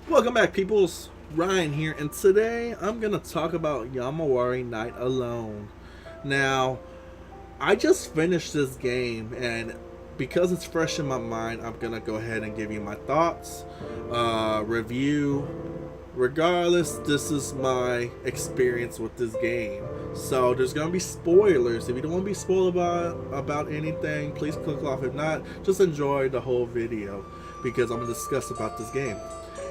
Welcome back, peoples. Ryan here, and today I'm gonna talk about Yomawari Night Alone. Now, I just finished this game, and because it's fresh in my mind, I'm gonna go ahead and give you my thoughts, review. Regardless, this is my experience with this game. So there's gonna be spoilers. If you don't want to be spoiled about anything, please click off. If not, just enjoy the whole video because I'm gonna discuss about this game.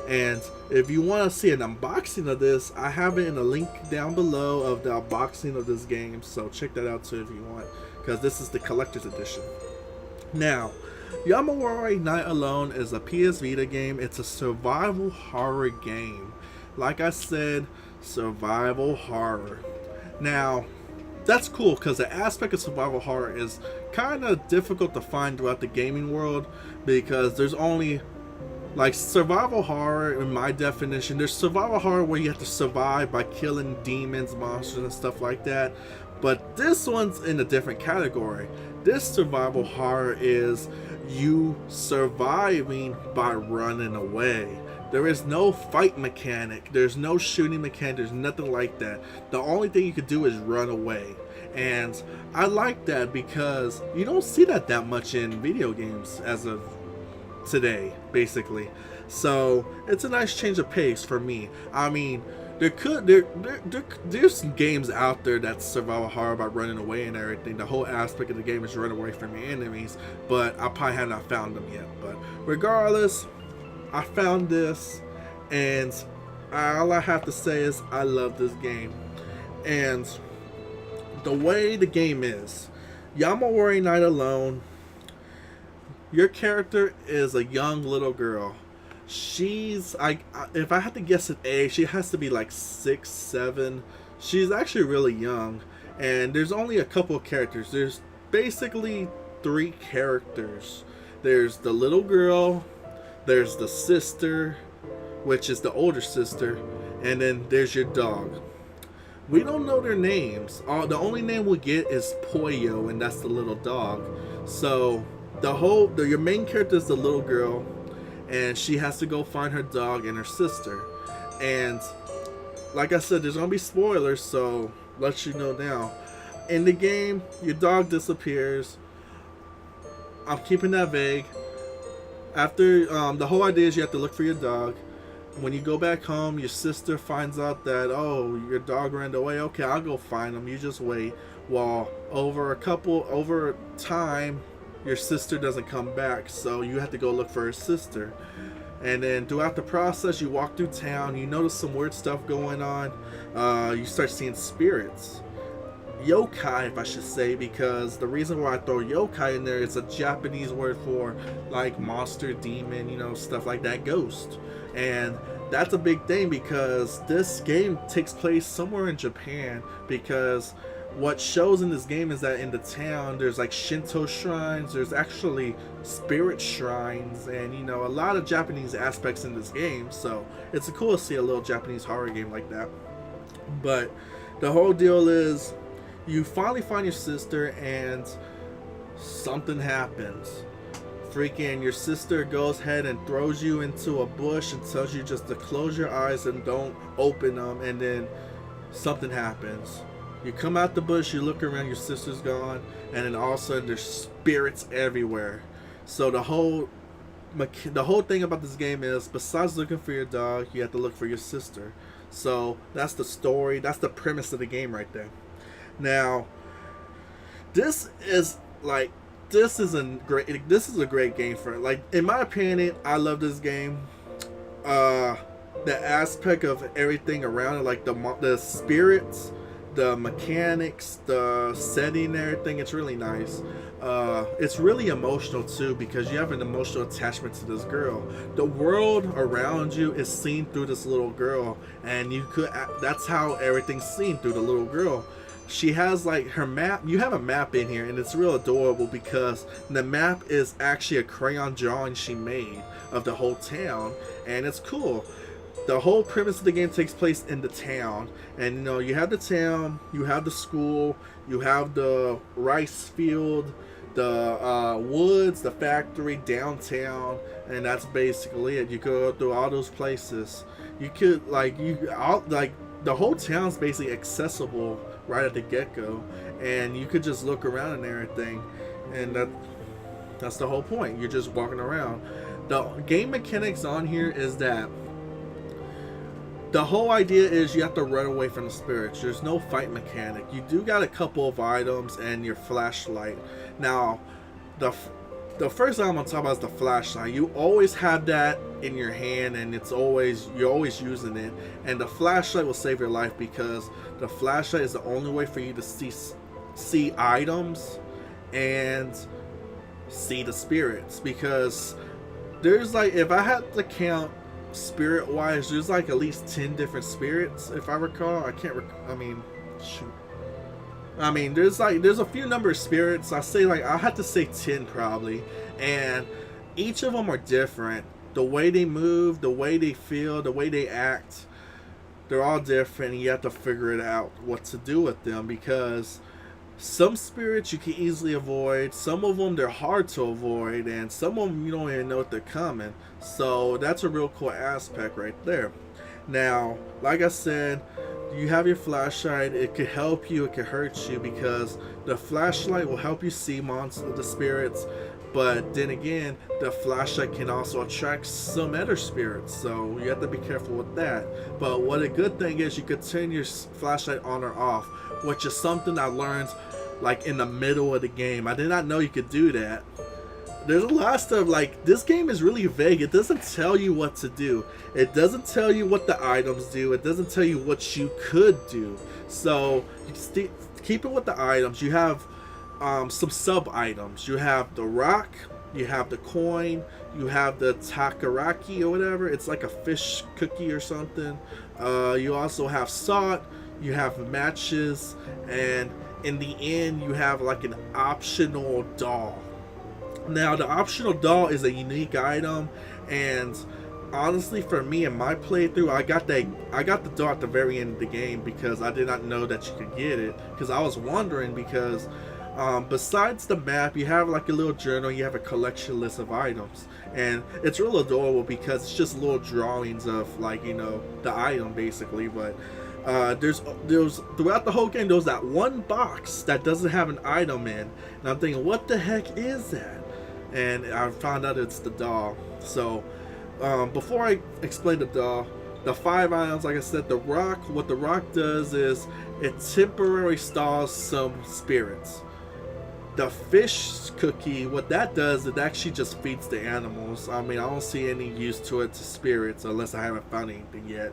And if you want to see an unboxing of this, I have it in a link down below of the unboxing of this game. So check that out too if you want, because this is the collector's edition. Now, Yomawari Night Alone is a PS Vita game. It's a survival horror game. Like I said, survival horror. Now, that's cool because the aspect of survival horror is kind of difficult to find throughout the gaming world because there's only like survival horror, in my definition, there's survival horror where you have to survive by killing demons, monsters, and stuff like that. But this one's in a different category. This survival horror is you surviving by running away. There is no fight mechanic, there's no shooting mechanic, there's nothing like that. The only thing you could do is run away. And I like that because you don't see that much in video games as of today, basically. So it's a nice change of pace for me. I mean, there's some games out there that's survival horror about running away and everything. The whole aspect of the game is run away from your enemies, but I probably have not found them yet. But regardless, I found this, and all I have to say is I love this game. And the way the game is, Yamawari Night Alone, your character is a young little girl. She's if I had to guess an age, she has to be like 6, 7. She's actually really young, and there's only a couple of characters. There's basically 3 characters. There's the little girl, there's the sister, which is the older sister, and then there's your dog. We don't know their names. The only name we get is Poyo, and that's the little dog. So your main character is the little girl, and she has to go find her dog and her sister. And like I said, there's gonna be spoilers, so let you know now. In the game, your dog disappears. I'm keeping that vague. After the whole idea is you have to look for your dog. When you go back home, your sister finds out that, oh, your dog ran away. Okay, I'll go find him. You just wait. Well, over time, your sister doesn't come back, so you have to go look for her sister. And then throughout the process, you walk through town, you notice some weird stuff going on. You start seeing spirits. Yokai, if I should say, because the reason why I throw yokai in there is a Japanese word for like monster, demon, stuff like that, ghost. And that's a big thing because this game takes place somewhere in Japan, because what shows in this game is that in the town there's like Shinto shrines, there's actually spirit shrines, and a lot of Japanese aspects in this game. So it's cool to see a little Japanese horror game like that. But the whole deal is you finally find your sister and something happens. Freaking your sister goes ahead and throws you into a bush and tells you just to close your eyes and don't open them, and then something happens. You come out the bush, you look around, your sister's gone, and then all of a sudden there's spirits everywhere. So the whole thing about this game is, besides looking for your dog, you have to look for your sister. So that's the story, that's the premise of the game right there. Now, this is a great game for it. Like, in my opinion, I love this game. The aspect of everything around it, like the spirits, the mechanics, the setting, and everything, it's really nice. It's really emotional too, because you have an emotional attachment to this girl. The world around you is seen through this little girl, and that's how everything's seen, through the little girl. She has like her map. You have a map in here, and it's real adorable because the map is actually a crayon drawing she made of the whole town, and it's cool. The whole premise of the game takes place in the town, and you have the town, you have the school, you have the rice field, the woods, the factory, downtown, and that's basically it. You go through all those places. You could like the whole town's basically accessible right at the get go, and you could just look around and everything, and that's the whole point. You're just walking around. The game mechanics on here is that the whole idea is you have to run away from the spirits. There's no fight mechanic. You do got a couple of items and your flashlight. Now, the first item I'm talking about is the flashlight. You always have that in your hand, and you're always using it. And the flashlight will save your life because the flashlight is the only way for you to see items and see the spirits. Because there's like, if I had to count spirit wise, there's like at least 10 different spirits if I recall. There's a few number of spirits. I have to say 10 probably, and each of them are different. The way they move, the way they feel, the way they act, they're all different, and you have to figure it out what to do with them, because some spirits you can easily avoid, some of them they're hard to avoid, and some of them you don't even know if they're coming. So that's a real cool aspect right there. Now, like I said, you have your flashlight. It could help you, it could hurt you, because the flashlight will help you see the spirits, but then again, the flashlight can also attract some other spirits, so you have to be careful with that. But what a good thing is, you could turn your flashlight on or off, which is something I learned like in the middle of the game. I did not know you could do that. There's a lot of stuff, like, this game is really vague. It doesn't tell you what to do. It doesn't tell you what the items do. It doesn't tell you what you could do. So you keep it with the items. You have some sub items. You have the rock, you have the coin, you have the takaraki or whatever. It's like a fish cookie or something. You also have salt, you have matches, and in the end you have like an optional doll. Now, the optional doll is a unique item, and honestly, for me in my playthrough, I got the doll at the very end of the game because I did not know that you could get it. Because I was wondering, because besides the map, you have like a little journal, you have a collection list of items, and it's real adorable because it's just little drawings of, like, you know, the item basically. But there's throughout the whole game, there's that one box that doesn't have an item in, and I'm thinking, what the heck is that? And I found out it's the doll. So before I explain the doll, the 5 items, like I said, the rock, what the rock does is it temporarily stalls some spirits. The fish cookie, what that does, it actually just feeds the animals. I mean, I don't see any use to it to spirits unless I haven't found anything yet.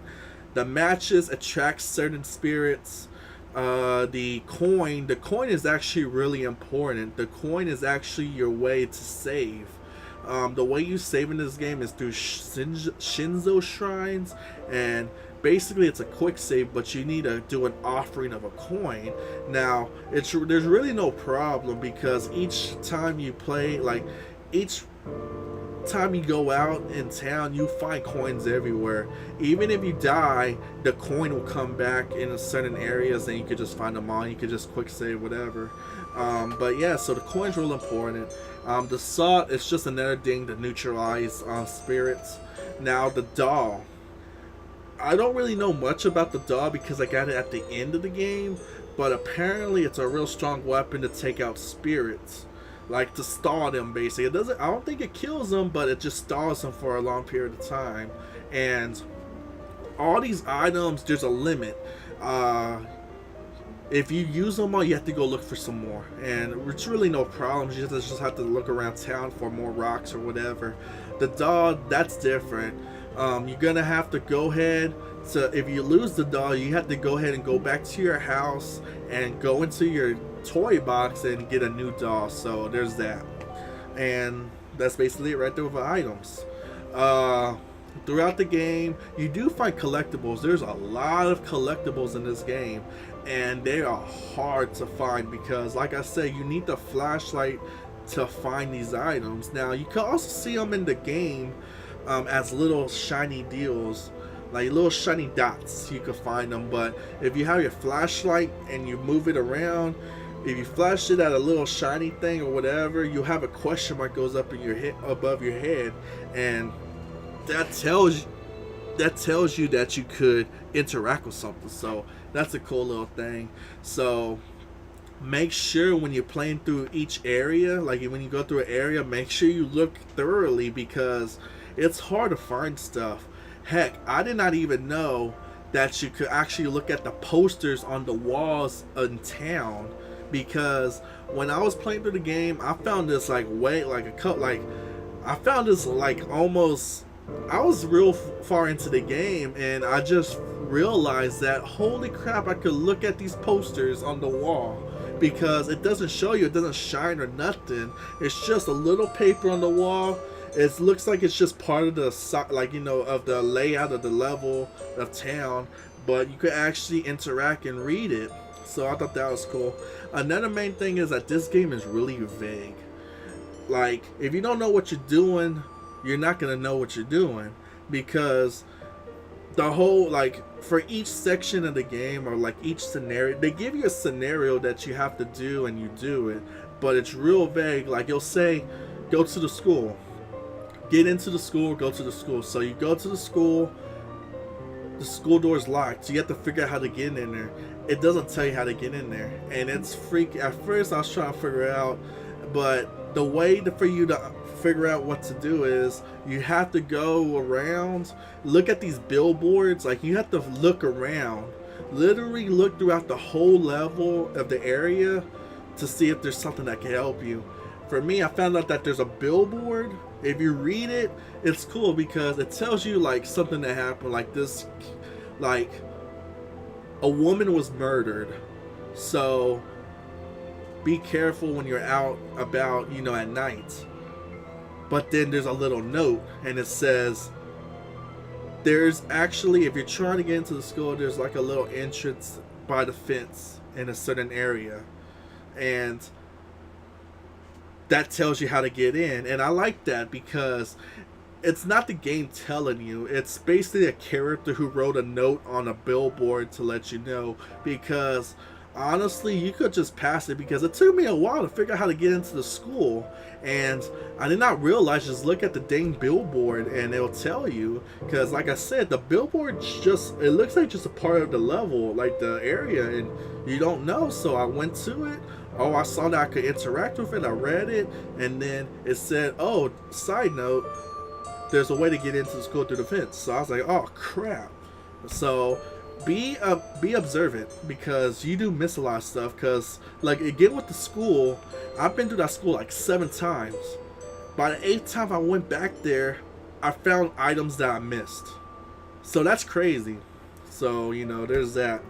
The matches attract certain spirits. The coin is actually really important. The coin is actually your way to save. The way you save in this game is through Shinzo shrines, and basically it's a quick save, but you need to do an offering of a coin. Now, there's really no problem, because each time you play, like, each time you go out in town, you find coins everywhere. Even if you die, the coin will come back in certain areas, and you could just find them all. You could just quick save, whatever. But yeah, so the coin's real important. The salt is just another thing to neutralize spirits. Now, the doll, I don't really know much about the doll because I got it at the end of the game, but apparently it's a real strong weapon to take out spirits. Like, to stall them, basically. I don't think it kills them, but it just stalls them for a long period of time. And all these items, there's a limit. If you use them all, you have to go look for some more. And it's really no problem. You just have to look around town for more rocks or whatever. The doll, that's different. You're gonna have to go ahead. So if you lose the doll, you have to go ahead and go back to your house and go into your toy box and get a new doll. So there's that, and that's basically it right there with the items. Throughout the game, you do find collectibles. There's a lot of collectibles in this game, and they are hard to find because, like I said, you need the flashlight to find these items. Now, you can also see them in the game as little shiny deals, like little shiny dots. You can find them, but if you have your flashlight and you move it around, If you flash it at a little shiny thing or whatever, you'll have a question mark goes up in your head, above your head, and that tells you that you could interact with something. So that's a cool little thing. So make sure when you're playing through each area, like when you go through an area, make sure you look thoroughly, because it's hard to find stuff. Heck, I did not even know that you could actually look at the posters on the walls in town, because when I was playing through the game, I found this like I found this like almost, I was real far into the game, and I just realized that holy crap, I could look at these posters on the wall, because it doesn't show you, it doesn't shine or nothing. It's just a little paper on the wall. It looks like it's just part of the, like, you know, of the layout of the level of town, but you could actually interact and read it. So I thought that was cool. Another main thing is that this game is really vague. Like, if you don't know what you're doing, you're not gonna know what you're doing, because the whole, like, for each section of the game, or like each scenario, they give you a scenario that you have to do, and you do it, but it's real vague. Like, you'll say, go to the school, get into the school, go to the school. So you go to the school door is locked, so you have to figure out how to get in there. It doesn't tell you how to get in there, and it's freaky. At first I was trying to figure it out, but the way for you to figure out what to do is you have to go around, look at these billboards. Like, you have to look around, literally look throughout the whole level of the area to see if there's something that can help you. For me, I found out that there's a billboard. If you read it, it's cool, because it tells you like something that happened, like this, like a woman was murdered, so be careful when you're out about, you know, at night. But then there's a little note, and it says there's actually, if you're trying to get into the school, there's like a little entrance by the fence in a certain area, and that tells you how to get in. And I like that, because it's not the game telling you, it's basically a character who wrote a note on a billboard to let you know. Because honestly, you could just pass it, because it took me a while to figure out how to get into the school, and I did not realize, just look at the dang billboard and it'll tell you. Because like I said, the billboard's just, it looks like just a part of the level, like the area, and you don't know. So I went to it, oh, I saw that I could interact with it, I read it, and then it said, oh, side note, there's a way to get into the school through the fence. So I was like, oh crap. So be observant, because you do miss a lot of stuff. Because like, again with the school, I've been through that school like 7 times. By the 8th time I went back there, I found items that I missed. So that's crazy. So, you know, there's that.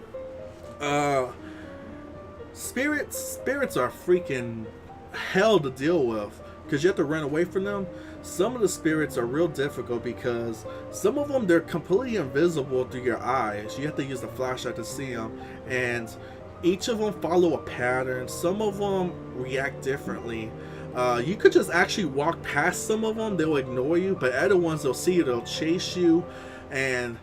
Spirits are freaking hell to deal with, because you have to run away from them. Some of the spirits are real difficult, because some of them, they're completely invisible through your eyes. You have to use the flashlight to see them, and each of them follow a pattern. Some of them react differently. You could just actually walk past some of them, they'll ignore you, but other ones, they'll see you, they'll chase you, and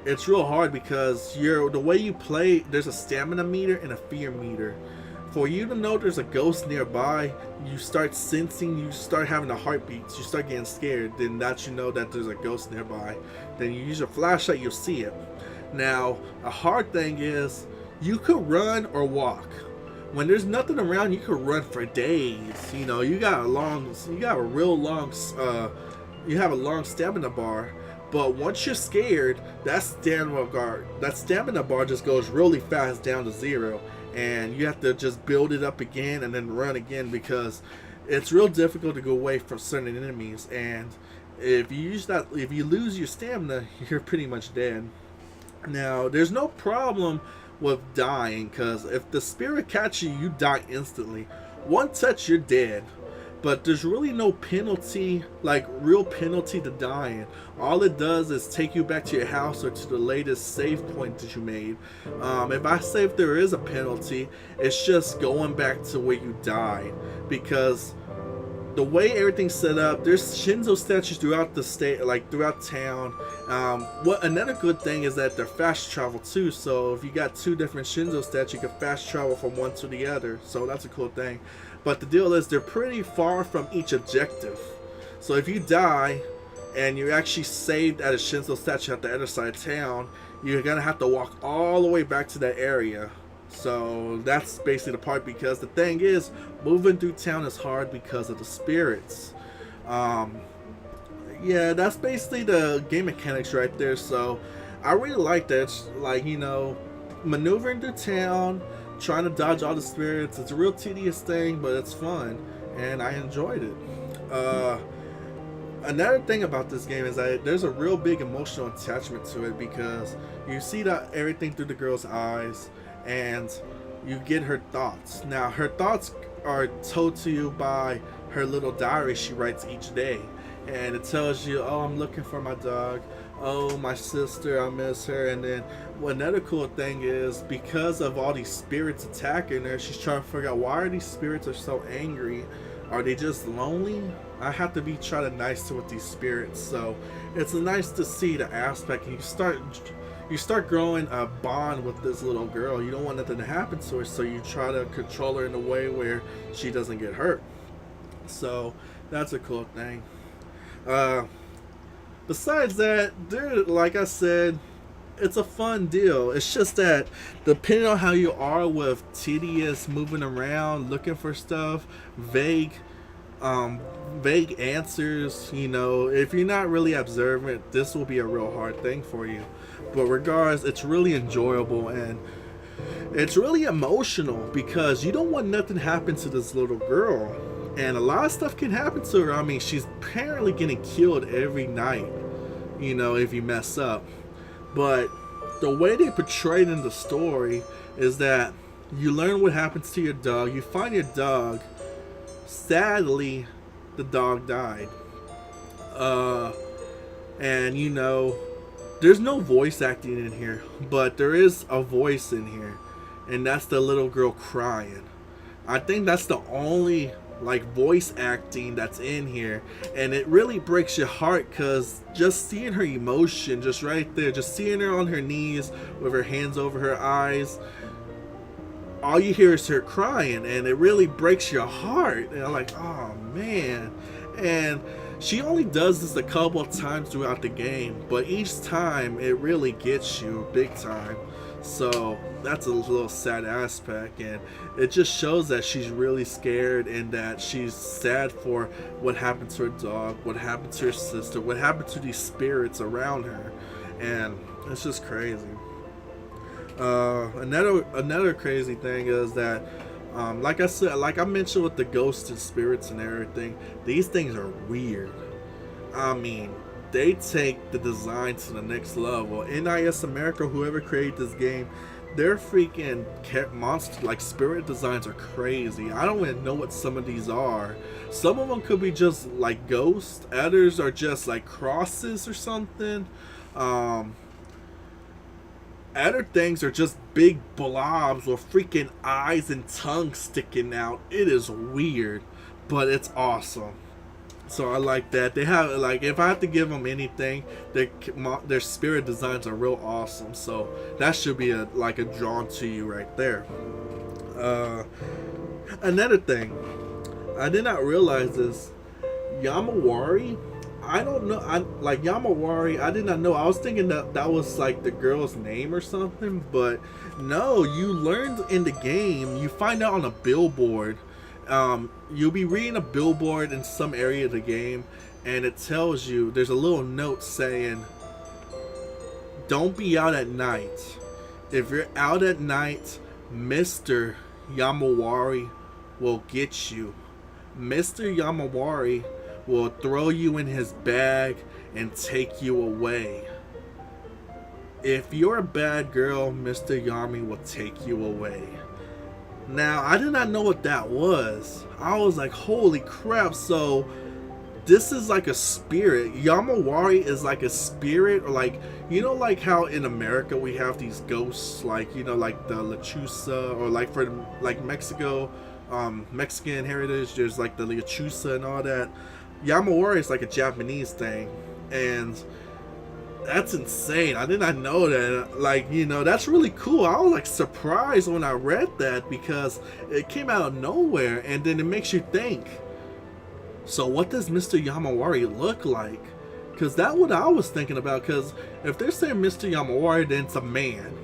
it's real hard, because the way you play, there's a stamina meter and a fear meter. For you to know there's a ghost nearby, you start sensing, you start having the heartbeats, you start getting scared, then that's, you know, that there's a ghost nearby. Then you use your flashlight, you'll see it. Now, a hard thing is, you could run or walk. When there's nothing around, you could run for days. You know, you have a long stamina bar. But once you're scared, that stamina bar just goes really fast down to 0, and you have to just build it up again and then run again, because it's real difficult to go away from certain enemies. And if you lose your stamina, you're pretty much dead. Now, there's no problem with dying, because if the spirit catches you, you die instantly. One touch, you're dead. But there's really no penalty, like real penalty to dying. All it does is take you back to your house or to the latest save point that you made. If I say if there is a penalty, it's just going back to where you died. Because the way everything's set up, there's Shinzo statues throughout the state, like throughout town. What another good thing is that they're fast travel too. So if you got two different Shinzo statues, you can fast travel from one to the other. So that's a cool thing. But the deal is they're pretty far from each objective. So if you die and you're actually saved at a Shinzo statue at the other side of town, you're gonna have to walk all the way back to that area. So that's basically the part, because the thing is, moving through town is hard because of the spirits. Yeah, that's basically the game mechanics right there. So I really like that. It's like, you know, maneuvering through town, trying to dodge all the spirits. It's a real tedious thing, but it's fun, and I enjoyed it. Another thing about this game is that there's a real big emotional attachment to it, because you see that everything through the girl's eyes, and you get her thoughts. Now, her thoughts are told to you by her little diary she writes each day, and it tells you, oh, I'm looking for my dog, oh, my sister, I miss her. And then another cool thing is, because of all these spirits attacking her, she's trying to figure out, why are these spirits are so angry? Are they just lonely? I have to be trying to nice with these spirits. So it's nice to see the aspect, and you start growing a bond with this little girl. You don't want nothing to happen to her, so you try to control her in a way where she doesn't get hurt. So that's a cool thing. Besides that, like I said, it's a fun deal. It's just that depending on how you are with tedious moving around, looking for stuff, vague answers, you know, if you're not really observant, this will be a real hard thing for you. But regardless, it's really enjoyable, and it's really emotional, because you don't want nothing to happen to this little girl, and a lot of stuff can happen to her. I mean, she's apparently getting killed every night, you know, if you mess up. But the way they portrayed in the story is that you learn what happens to your dog. You find your dog. Sadly, the dog died. And you know, there's no voice acting in here, but there is a voice in here, and that's the little girl crying. I think that's the only like voice acting that's in here, and it really breaks your heart, because just seeing her emotion just right there, just seeing her on her knees with her hands over her eyes, all you hear is her crying, and it really breaks your heart. And I'm like, oh man. And she only does this a couple of times throughout the game, but each time it really gets you big time. So that's a little sad aspect, and it just shows that she's really scared, and that she's sad for what happened to her dog, what happened to her sister, what happened to these spirits around her, and it's just crazy. Another crazy thing is that, like I said, like I mentioned with the ghosts and spirits and everything, these things are weird. I mean, they take the design to the next level. NIS America, whoever created this game, their freaking monster, like spirit designs, are crazy. I don't even know what some of these are. Some of them could be just like ghosts. Others are just like crosses or something. Other things are just big blobs with freaking eyes and tongues sticking out. It is weird, but it's awesome. So I like that. They have, like, if I have to give them anything, their spirit designs are real awesome. So that should be a drawn to you right there. Another thing, I did not realize this. Yomawari, I don't know. Yomawari, I did not know. I was thinking that was like the girl's name or something, but no. You learned in the game. You find out on a billboard. You'll be reading a billboard in some area of the game, and it tells you, there's a little note saying, don't be out at night. If you're out at night, Mr. Yomawari will get you. Mr. Yomawari will throw you in his bag and take you away. If you're a bad girl, Mr. Yami will take you away. Now, I did not know what that was. I was like, holy crap. So this is like a spirit. Yomawari is like a spirit, or like, you know, like how in America we have these ghosts, like, you know, like the Lechusa, or like for like Mexico, Mexican heritage. There's like the Yakuza and all that. Yomawari is like a Japanese thing, and that's insane. I did not know that. Like, you know, that's really cool. I was like surprised when I read that because it came out of nowhere, and then it makes you think, so what does Mr. Yomawari look like? Because that's what I was thinking about. Because if they're saying Mr. Yomawari, then it's a man.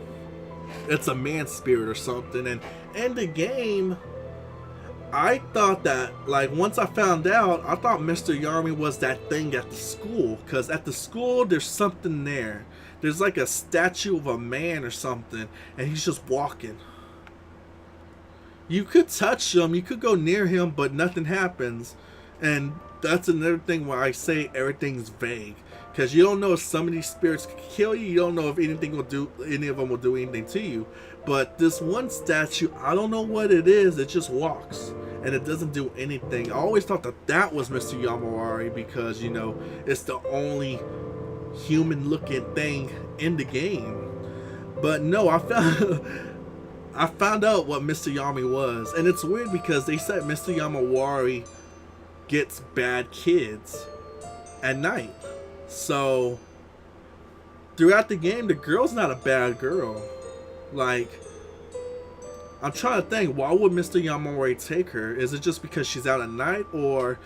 It's a man spirit or something. And in the game, I thought that, like, once I found out, I thought Mr. Yami was that thing at the school. Because at the school, there's something there. There's like a statue of a man or something. And he's just walking. You could touch him. You could go near him, but nothing happens. And that's another thing where I say everything's vague. Because you don't know if some of these spirits can kill you. You don't know if any of them will do anything to you. But this one statue, I don't know what it is. It just walks. And it doesn't do anything. I always thought that that was Mr. Yomawari. Because, you know, it's the only human looking thing in the game. But no, I found out what Mr. Yami was. And it's weird because they said Mr. Yomawari gets bad kids at night. So throughout the game, the girl's not a bad girl. Like, I'm trying to think, why would Mr. Yomawari take her? Is it just because she's out at night? Or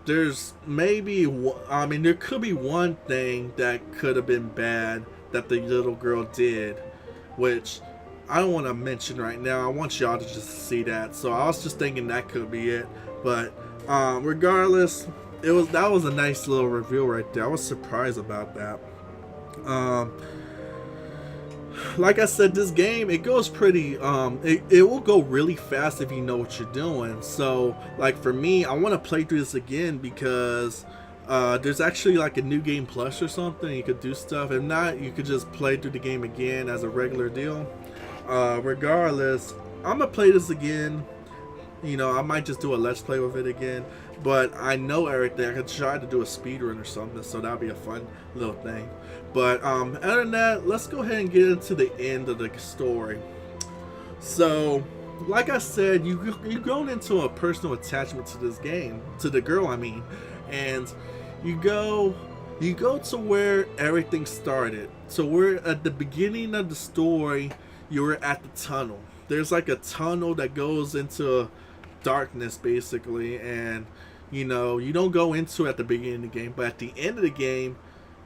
there's maybe, I mean, there could be one thing that could have been bad that the little girl did, which I don't want to mention right now. I want y'all to just see that. So I was just thinking that could be it. But regardless, that was a nice little reveal right there. I was surprised about that. Like I said, this game, it goes pretty, it will go really fast if you know what you're doing. So, like for me, I want to play through this again because there's actually like a new game plus or something. You could do stuff. If not, you could just play through the game again as a regular deal. Regardless, I'm gonna play this again. You know, I might just do a let's play with it again, but I know everything. I could try to do a speed run or something, so that'd be a fun little thing. But other than that, let's go ahead and get into the end of the story. So, like I said, you're going into a personal attachment to this game, to the girl, I mean, and you go to where everything started. So we're at the beginning of the story. You were at the tunnel. There's like a tunnel that goes into darkness basically, and you know, you don't go into it at the beginning of the game, but at the end of the game,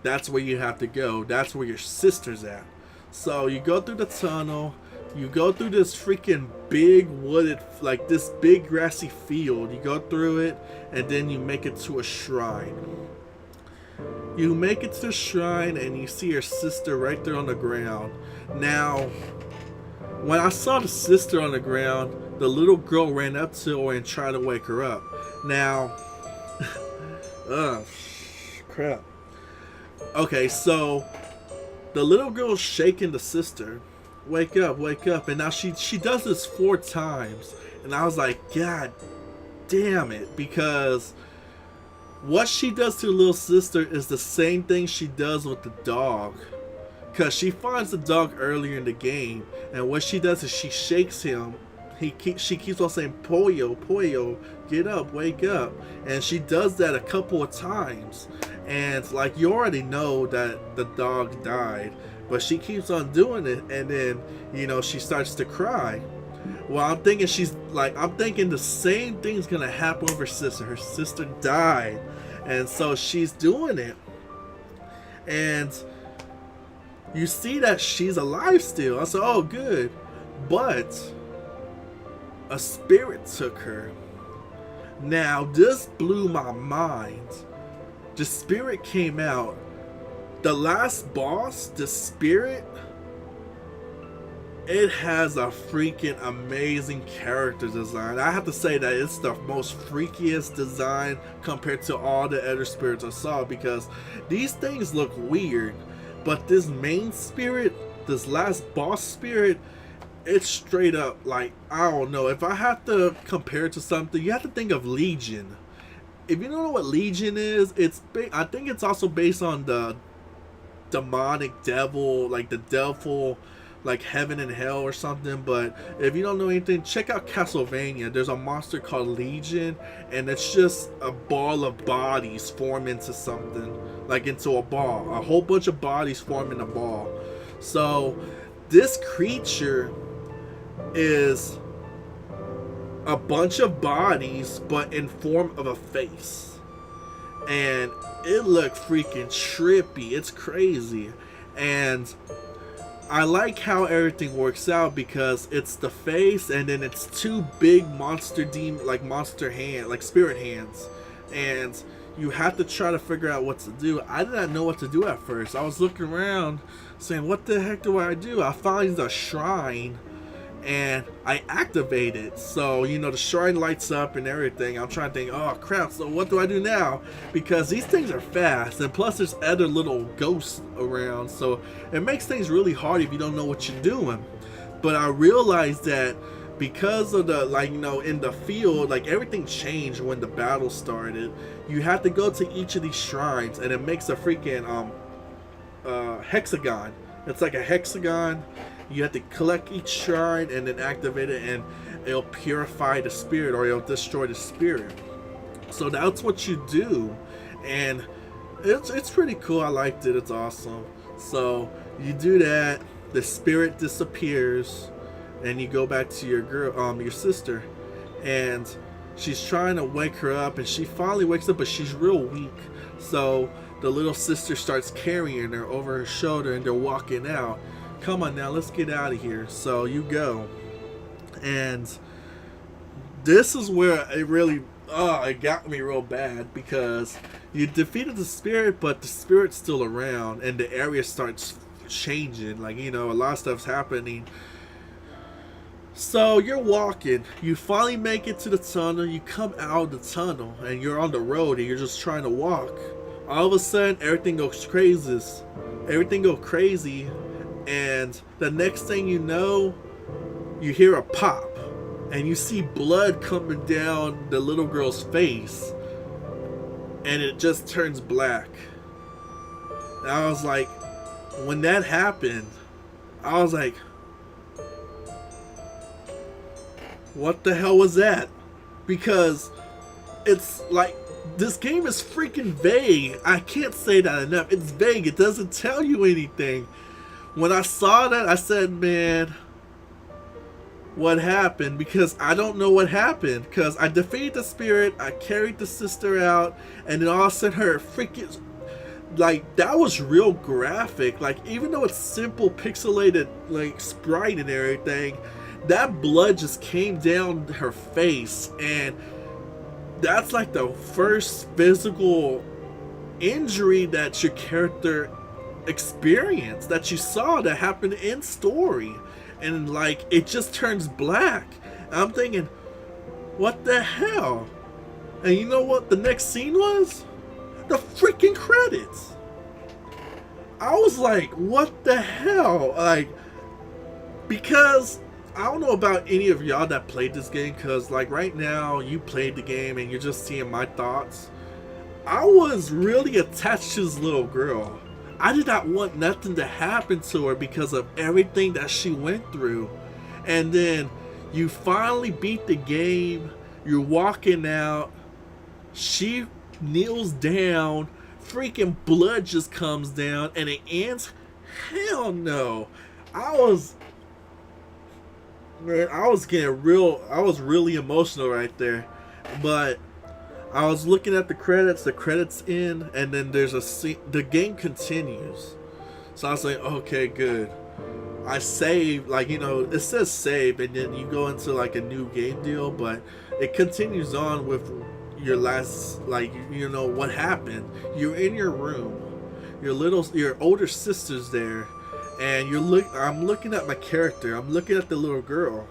that's where you have to go. That's where your sister's at. So you go through the tunnel, you go through this freaking big wooded, like this big grassy field. You go through it, and then you make it to a shrine. You make it to the shrine, and you see your sister right there on the ground. Now, when I saw the sister on the ground, the little girl ran up to her and tried to wake her up. Now, crap. Okay, so the little girl's shaking the sister. Wake up, wake up. And now she does this 4 times. And I was like, God damn it. Because what she does to the little sister is the same thing she does with the dog. Because she finds the dog earlier in the game, and what she does is she shakes him. She keeps on saying, Pollo, Pollo, get up, wake up. And she does that a couple of times. And like, you already know that the dog died, but she keeps on doing it, and then, you know, she starts to cry. Well, I'm thinking the same thing's gonna happen with her sister. Her sister died, and so she's doing it. And you see that she's alive still. I said, oh, good. But a spirit took her. Now, this blew my mind. The spirit came out. The last boss, the spirit, it has a freaking amazing character design. I have to say that it's the most freakiest design compared to all the other spirits I saw, because these things look weird. But this main spirit, this last boss spirit, it's straight up like, I don't know. If I have to compare it to something, you have to think of Legion. If you don't know what Legion is, I think it's also based on the demonic devil, like the devil, like heaven and hell or something. But if you don't know anything, check out Castlevania. There's a monster called Legion, and it's just a ball of bodies form into something, like into a ball. A whole bunch of bodies form in a ball. So this creature is a bunch of bodies, but in form of a face. And it looked freaking trippy. It's crazy. And I like how everything works out, because it's the face and then it's two big monster demon, like monster hand, like spirit hands. And you have to try to figure out what to do. I did not know what to do at first. I was looking around saying, what the heck do I do? I found the shrine and I activate it. So, you know, the shrine lights up and everything. I'm trying to think, oh crap, so what do I do now? Because these things are fast, and plus there's other little ghosts around, so it makes things really hard if you don't know what you're doing. But I realized that because of the, like, you know, in the field, like, everything changed when the battle started. You have to go to each of these shrines, and it makes a freaking hexagon. It's like a hexagon. You have to collect each shrine and then activate it, and it'll purify the spirit, or it'll destroy the spirit. So that's what you do, and it's pretty cool. I liked it. It's awesome. So you do that, the spirit disappears, and you go back to your girl, your sister, and she's trying to wake her up, and she finally wakes up, but she's real weak. So the little sister starts carrying her over her shoulder, and they're walking out. Come on now, let's get out of here. So you go, and this is where it really, it got me real bad, because you defeated the spirit, but the spirit's still around, and the area starts changing. Like, you know, a lot of stuff's happening. So you're walking, you finally make it to the tunnel, you come out of the tunnel, and you're on the road, and you're just trying to walk. All of a sudden, everything goes crazy. And the next thing you know, you hear a pop, and you see blood coming down the little girl's face, and it just turns black. And I was like, when that happened, I was like, what the hell was that? Because it's like, this game is freaking vague. I can't say that enough. It's vague. It doesn't tell you anything. When I saw that, I said, man, what happened? Because I don't know what happened. Because I defeated the spirit, I carried the sister out, and then all of a sudden her freaking, like, that was real graphic. Like, even though it's simple, pixelated, like, sprite and everything, that blood just came down her face, and that's like the first physical injury that your character experience, that you saw, that happened in story. And like, it just turns black. I'm thinking, what the hell? And you know what the next scene was? The freaking credits. I was like, what the hell? Like, because I don't know about any of y'all that played this game, because like right now you played the game and you're just seeing my thoughts. I was really attached to this little girl. I did not want nothing to happen to her because of everything that she went through. And then you finally beat the game, you're walking out, she kneels down, freaking blood just comes down, and it ends. Hell no. I was really emotional right there. But I was looking at the credits end, and then there's a scene, the game continues. So I was like, okay, good. I saved, like, you know, it says save, and then you go into like a new game deal, but it continues on with your last, like, you know, what happened. You're in your room, your older sister's there, and I'm looking at my character, I'm looking at the little girl,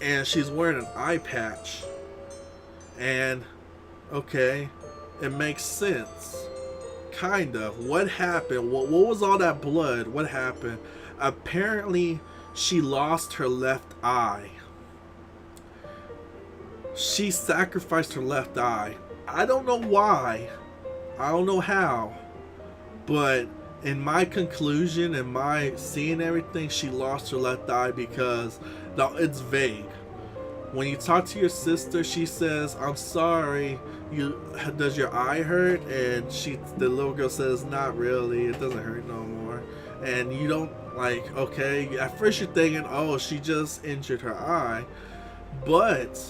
and she's wearing an eye patch. And okay, it makes sense. Kind of. What happened? What was all that blood? What happened? Apparently, she lost her left eye. She sacrificed her left eye. I don't know why. I don't know how. But in my conclusion and my seeing everything, she lost her left eye because it's vague. When you talk to your sister, she says, "I'm sorry. Does your eye hurt?" And the little girl says, "Not really. It doesn't hurt no more." And you don't like, okay. At first you're thinking, "Oh, she just injured her eye," but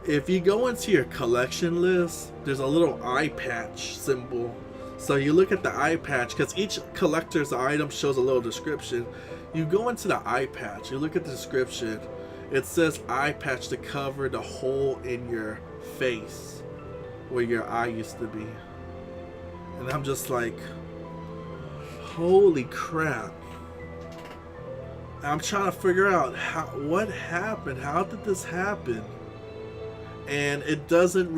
if you go into your collection list, there's a little eye patch symbol. So you look at the eye patch, because each collector's item shows a little description. You go into the eye patch, you look at the description. It says eye patch to cover the hole in your face where your eye used to be. And I'm just like, holy crap. I'm trying to figure out what happened. How did this happen? And it doesn't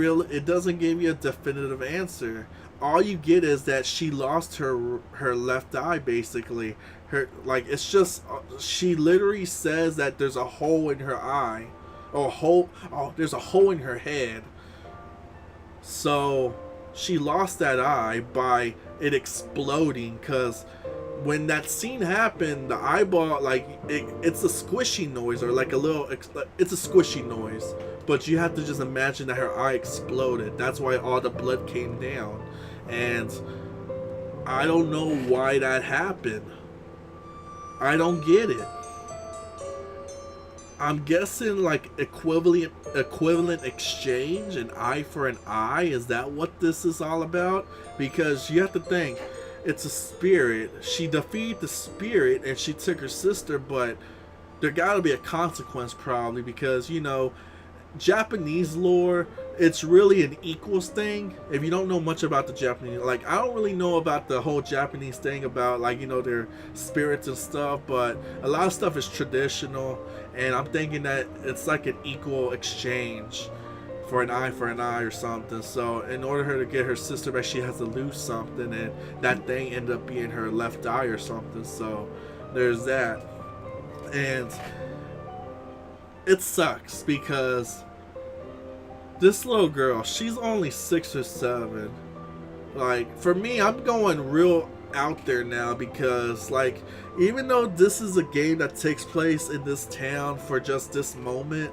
give you a definitive answer. All you get is that she lost her left eye, basically. It's just, she literally says that there's a hole in her eye, or there's a hole in her head. So she lost that eye by it exploding, because when that scene happened, the eyeball, it's a squishy noise, or it's a squishy noise. But you have to just imagine that her eye exploded. That's why all the blood came down. And I don't know why that happened. I don't get it. I'm guessing equivalent exchange, an eye for an eye. Is that what this is all about? Because you have to think, it's a spirit. She defeated the spirit and she took her sister, but there gotta be a consequence probably, because Japanese lore, it's really an equals thing. If you don't know much about the Japanese, I don't really know about the whole Japanese thing about their spirits and stuff, but a lot of stuff is traditional, and I'm thinking that it's like an equal exchange for an eye or something. So in order for her to get her sister back, she has to lose something, and that thing ended up being her left eye or something. So there's that. And it sucks because this little girl, she's only 6 or 7. For me, I'm going real out there now, because even though this is a game that takes place in this town for just this moment,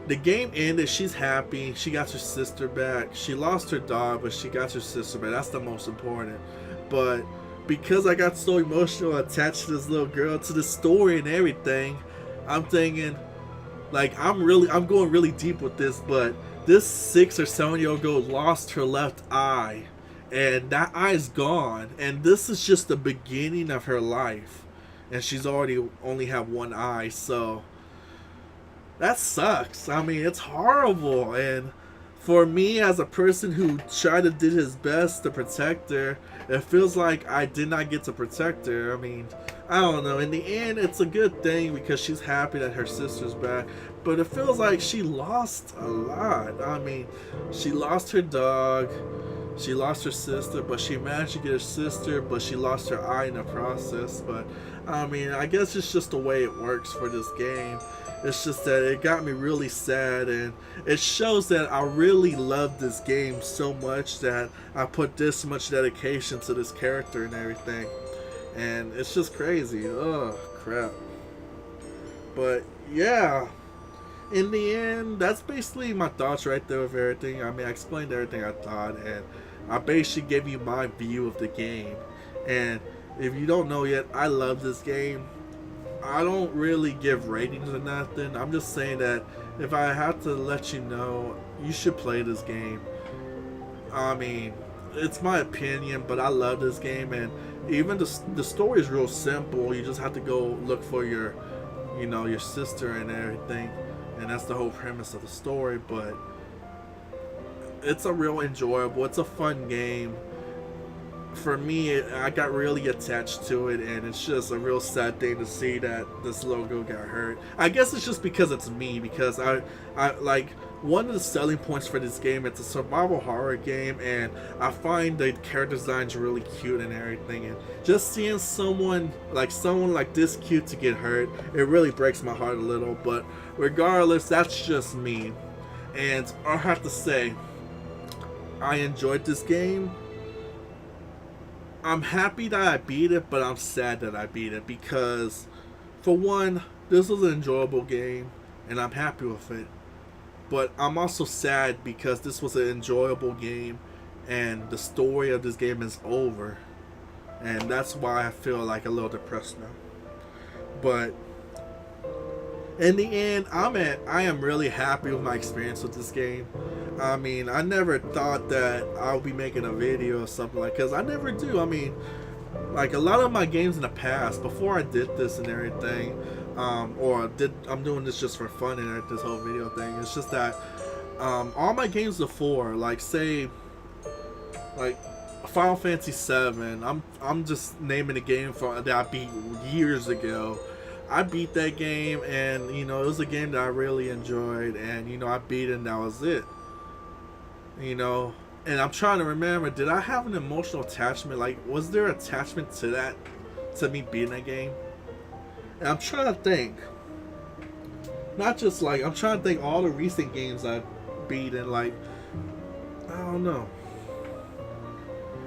the game ended, she's happy, she got her sister back. She lost her dog, but she got her sister back. That's the most important. But because I got so emotional attached to this little girl, to the story and everything, I'm thinking, I'm going really deep with this, but this 6 or 7-year-old girl lost her left eye, and that eye's gone, and this is just the beginning of her life, and she's only have one eye, so that sucks. I mean, it's horrible, and for me, as a person who tried to do his best to protect her, it feels like I did not get to protect her. I mean, I don't know. In the end, it's a good thing because she's happy that her sister's back. But it feels like she lost a lot. I mean, she lost her dog. She lost her sister, but she managed to get her sister, but she lost her eye in the process. But, I mean, I guess it's just the way it works for this game. It's just that it got me really sad, and it shows that I really love this game so much that I put this much dedication to this character and everything. And it's just crazy. Oh, crap. But, yeah. In the end, that's basically my thoughts right there with everything. I mean, I explained everything I thought, and I basically gave you my view of the game. And if you don't know yet, I love this game. I don't really give ratings or nothing. I'm just saying that if I have to let you know, you should play this game. I mean, it's my opinion, but I love this game, and even the story is real simple. You just have to go look for your sister and everything, and that's the whole premise of the story. But it's a real enjoyable, it's a fun game. For me, I got really attached to it, and it's just a real sad thing to see that this little girl got hurt. I guess it's just because it's me, because I one of the selling points for this game, it's a survival horror game, and I find the character designs really cute and everything, and just seeing someone like this cute to get hurt, it really breaks my heart a little. But regardless, that's just me, and I have to say, I enjoyed this game. I'm happy that I beat it, but I'm sad that I beat it because, for one, this was an enjoyable game, and I'm happy with it. But I'm also sad because this was an enjoyable game, and the story of this game is over, and that's why I feel like a little depressed now. But in the end, I am really happy with my experience with this game. I mean, I never thought that I would be making a video or something like, because I never do. I mean, like a lot of my games in the past, before I did this and everything, I'm doing this just for fun and this whole video thing. It's just that all my games before, like say, like Final Fantasy VII, I'm just naming a game that I beat years ago. I beat that game, and you know it was a game that I really enjoyed, and you know I beat it, and that was it. You know, and I'm trying to remember, did I have an emotional attachment? Like, was there attachment to that, to me beating that game? And I'm trying to think. Not just like, I'm trying to think all the recent games I've beaten, like, I don't know.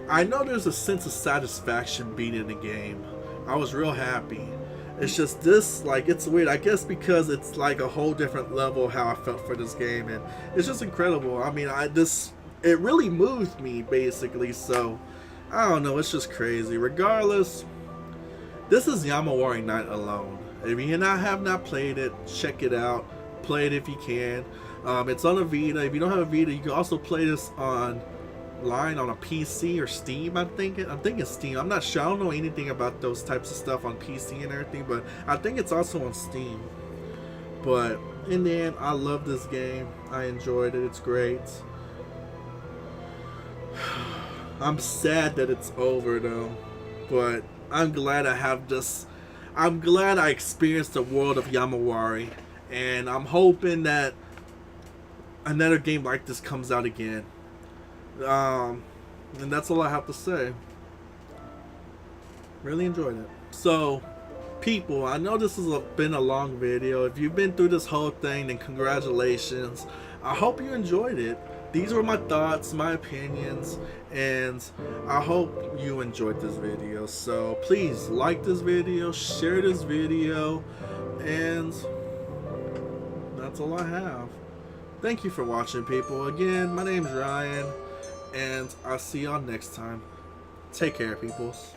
I know there's a sense of satisfaction beating the game. I was real happy. It's just this, like, it's weird. I guess because it's like a whole different level how I felt for this game, and it's just incredible. I mean, it really moved me basically. So I don't know. It's just crazy. Regardless, this is Yomawari Night Alone. If you have not played it, check it out. Play it if you can. It's on a Vita. If you don't have a Vita, you can also play this online on a PC or Steam. I'm thinking Steam. I'm not sure. I don't know anything about those types of stuff on PC and everything, but I think it's also on Steam. But in the end, I love this game. I enjoyed it. It's great. I'm sad that it's over though, but I'm glad I have this. I'm glad I experienced the world of Yomawari, and I'm hoping that another game like this comes out again. And that's all I have to say. Really enjoyed it. So, people, I know this has been a long video. If you've been through this whole thing, then congratulations. I hope you enjoyed it. These were my thoughts, my opinions, and I hope you enjoyed this video. So please like this video, share this video, and that's all I have. Thank you for watching, people. Again, my name's Ryan, and I'll see y'all next time. Take care, peoples.